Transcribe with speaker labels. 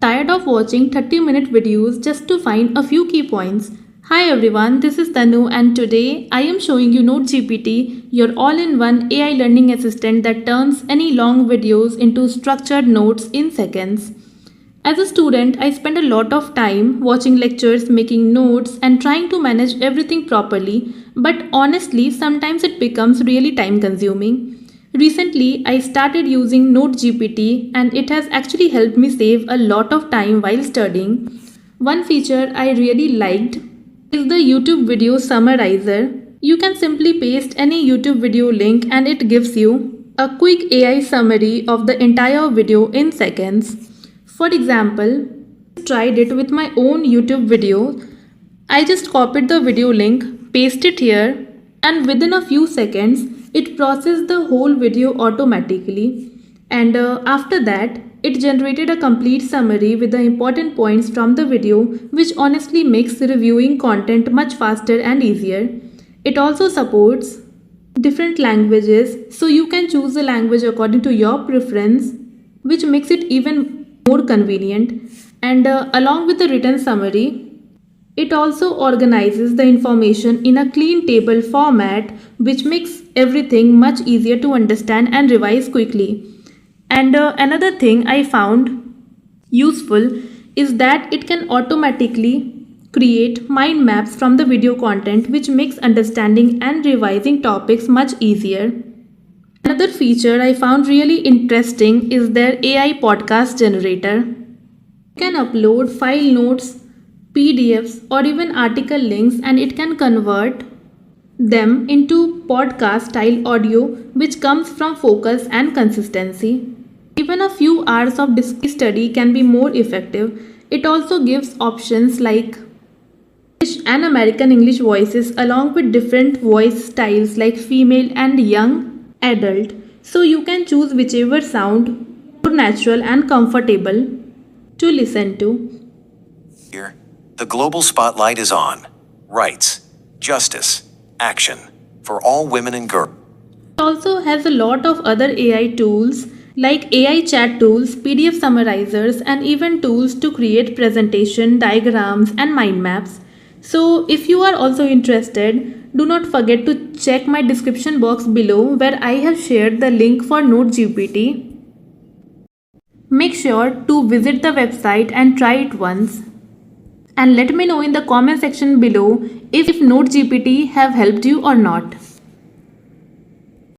Speaker 1: Tired of watching 30-minute videos just to find a few key points? Hi everyone, this is Tanu and today I am showing you NoteGPT, your all-in-one AI learning assistant that turns any long videos into structured notes in seconds. As a student, I spend a lot of time watching lectures, making notes and trying to manage everything properly, but honestly, sometimes it becomes really time consuming. Recently, I started using NoteGPT and it has actually helped me save a lot of time while studying. One feature I really liked is the YouTube video summarizer. You can simply paste any YouTube video link and it gives you a quick AI summary of the entire video in seconds. For example, I tried it with my own YouTube video. I just copied the video link, pasted it here, and within a few seconds, it processed the whole video automatically. And after that, it generated a complete summary with the important points from the video, which honestly makes reviewing content much faster and easier. It also supports different languages, so you can choose the language according to your preference, which makes it even more convenient. And along with the written summary, it also organizes the information in a clean table format, which makes everything much easier to understand and revise quickly. And another thing I found useful is that it can automatically create mind maps from the video content, which makes understanding and revising topics much easier. Another feature I found really interesting is their AI podcast generator. You can upload file notes, PDFs, or even article links, and it can convert them into podcast style audio, which comes from focus and consistency. Even a few hours of study can be more effective. It also gives options like English and American English voices, along with different voice styles like female and young adult. So you can choose whichever sound more natural and comfortable to listen to.
Speaker 2: Here, the global spotlight is on rights, justice, action for all women and girls.
Speaker 1: It also has a lot of other AI tools like AI chat tools, PDF summarizers, and even tools to create presentation, diagrams, and mind maps. So, if you are also interested, do not forget to check my description box below where I have shared the link for NoteGPT. Make sure to visit the website and try it once. And let me know in the comment section below if NoteGPT have helped you or not.